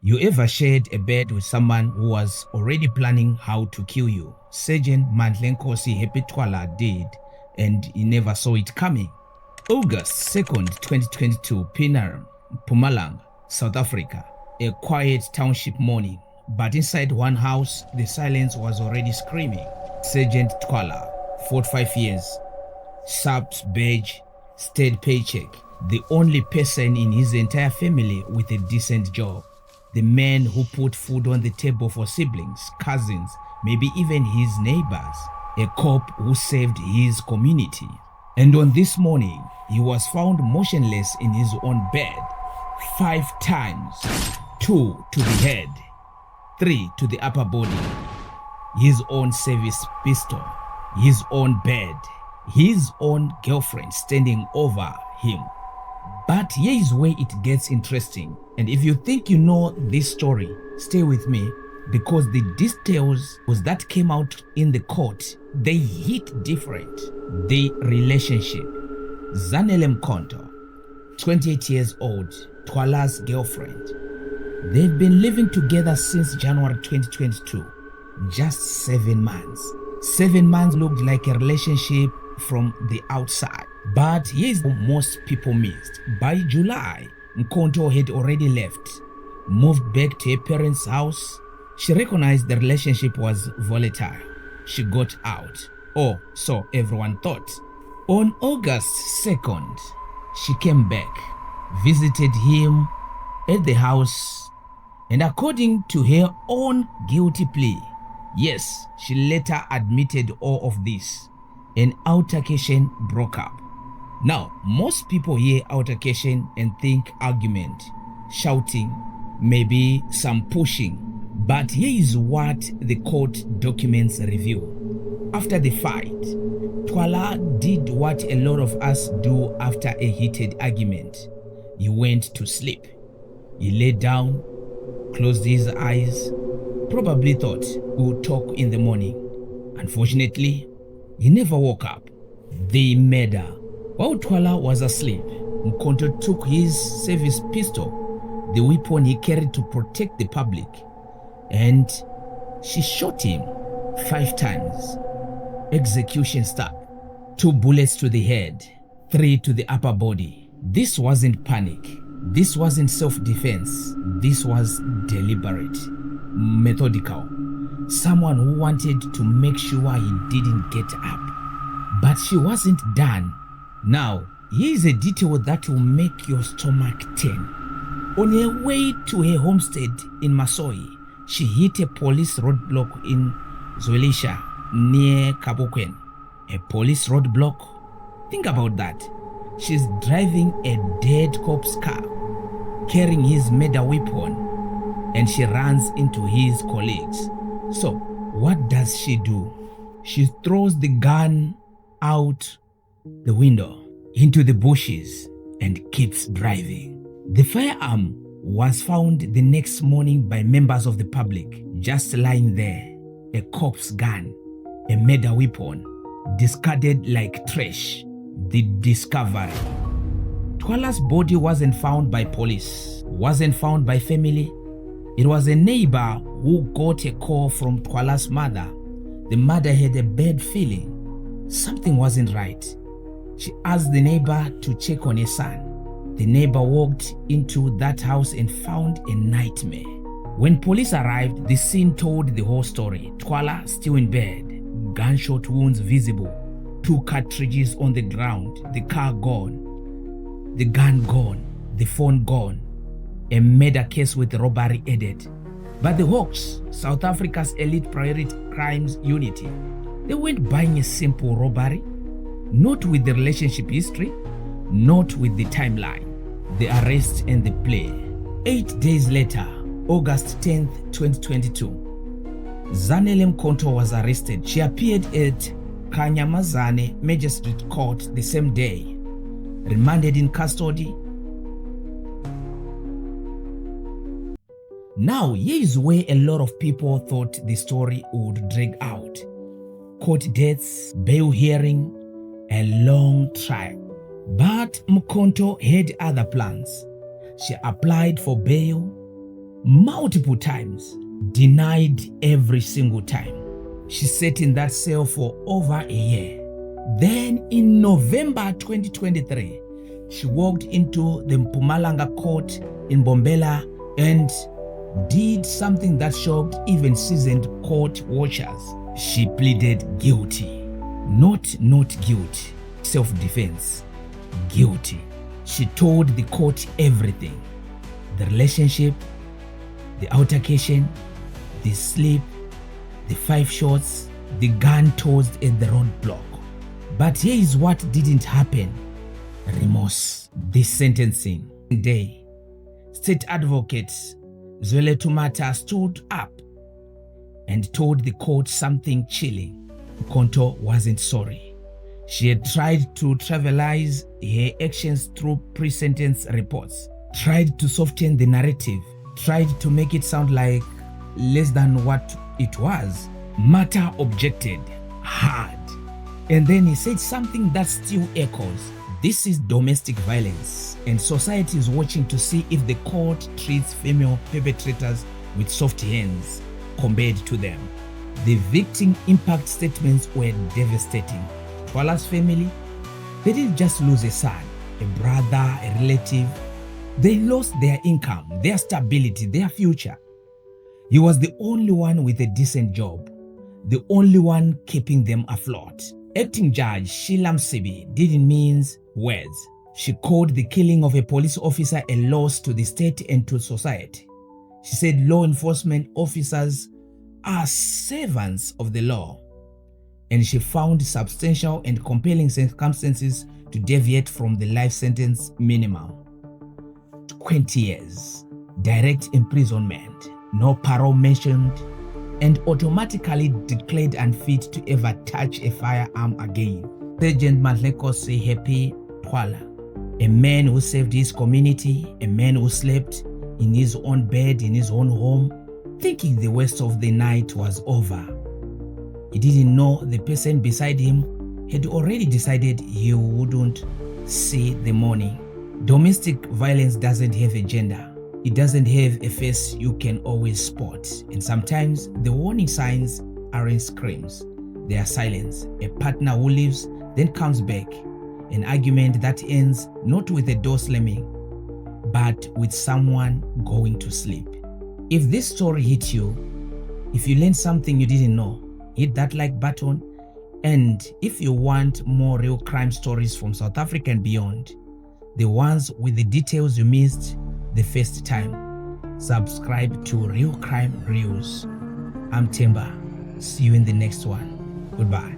You ever shared a bed with someone who was already planning how to kill you? Sergeant Mandlenkosi Happy Thwala did, and he never saw it coming. August 2nd, 2022, Penang, Mpumalanga, South Africa. A quiet township morning, but inside one house, the silence was already screaming. Sergeant Thwala, 45 years, SAPS badge, state paycheck, the only person in his entire family with a decent job. The man who put food on the table for siblings, cousins, maybe even his neighbors. A cop who saved his community. And on this morning, he was found motionless in his own bed. 5 times. 2 to the head. 3 to the upper body. His own service pistol. His own bed. His own girlfriend standing over him. But here is where it gets interesting. And if you think you know this story, stay with me, because the details that came out in the court, they hit different. The relationship. Zanele Mkhonto, 28 years old, Thwala's girlfriend. They've been living together since January 2022. Just 7 months. 7 months looked like a relationship from the outside. But here's what most people missed. By July, Mkhonto had already left, moved back to her parents' house. She recognized the relationship was volatile. She got out, or so everyone thought. On August 2nd, she came back, visited him at the house, and according to her own guilty plea, yes, she later admitted all of this, an altercation broke up. Now, most people hear altercation and think argument, shouting, maybe some pushing. But here is what the court documents reveal. After the fight, Thwala did what a lot of us do after a heated argument. He went to sleep. He lay down, closed his eyes, probably thought we would talk in the morning. Unfortunately, he never woke up. They murder. While Thwala was asleep, Mkhonto took his service pistol, the weapon he carried to protect the public, and she shot him 5 times. Execution style. 2 bullets to the head, 3 to the upper body. This wasn't panic. This wasn't self-defense. This was deliberate, methodical. Someone who wanted to make sure he didn't get up. But she wasn't done. Now, here is a detail that will make your stomach turn. On her way to her homestead in Masoi, she hit a police roadblock in Zoelisha near Kabokwen. A police roadblock? Think about that. She's driving a dead cop's car, carrying his murder weapon, and she runs into his colleagues. So, what does she do? She throws the gun out the window into the bushes and keeps driving. The firearm was found the next morning by members of the public, just lying there. A cop's gun, a murder weapon, discarded like trash. The discovery. Thwala's body wasn't found by police, wasn't found by family. It was a neighbor who got a call from Thwala's mother. The mother had a bad feeling. Something wasn't right. She asked the neighbor to check on her son. The neighbor walked into that house and found a nightmare. When police arrived, the scene told the whole story. Thwala still in bed, gunshot wounds visible, 2 cartridges on the ground, the car gone, the gun gone, the phone gone, a murder case with robbery added. But the Hawks, South Africa's elite priority crimes unit, they weren't buying a simple robbery, not with the relationship history, not with the timeline, the arrest and the plea. 8 days later, August 10th, 2022, Zanele Mkhonto was arrested. She appeared at Kanyamazane Magistrate Court the same day, remanded in custody. Now, here is where a lot of people thought the story would drag out. Court dates, bail hearing, a long trial. But Mkhonto had other plans. She applied for bail, multiple times, denied every single time. She sat in that cell for over a year. Then in November 2023, she walked into the Mpumalanga court in Bombela and did something that shocked even seasoned court watchers. She pleaded guilty. Not guilty, self-defense, guilty. She told the court everything. The relationship, the altercation, the sleep, the 5 shots, the gun tossed at the roadblock. But here is what didn't happen. Remorse. This sentencing day, State Advocate Zanele Mkhonto stood up and told the court something chilling. Mkhonto wasn't sorry. She had tried to trivialize her actions through pre-sentence reports, tried to soften the narrative, tried to make it sound like less than what it was. Mata objected hard. And then he said something that still echoes. This is domestic violence, and society is watching to see if the court treats female perpetrators with soft hands compared to them. The victim impact statements were devastating. Thwala's family, they didn't just lose a son, a brother, a relative. They lost their income, their stability, their future. He was the only one with a decent job, the only one keeping them afloat. Acting Judge Sheila Msibi didn't mince words. She called the killing of a police officer a loss to the state and to society. She said law enforcement officers are servants of the law, and she found substantial and compelling circumstances to deviate from the life sentence minimum. 20 years, direct imprisonment, no parole mentioned, and automatically declared unfit to ever touch a firearm again. Sergeant Mandlenkosi Happy Thwala, a man who saved his community, a man who slept in his own bed in his own home, thinking the worst of the night was over. He didn't know the person beside him had already decided he wouldn't see the morning. Domestic violence doesn't have a gender. It doesn't have a face you can always spot. And sometimes the warning signs aren't screams. They are silence. A partner who leaves, then comes back. An argument that ends not with a door slamming, but with someone going to sleep. If this story hit you, if you learned something you didn't know, hit that like button. And if you want more real crime stories from South Africa and beyond, the ones with the details you missed the first time, subscribe to Real Crime Reels. I'm Themba. See you in the next one. Goodbye.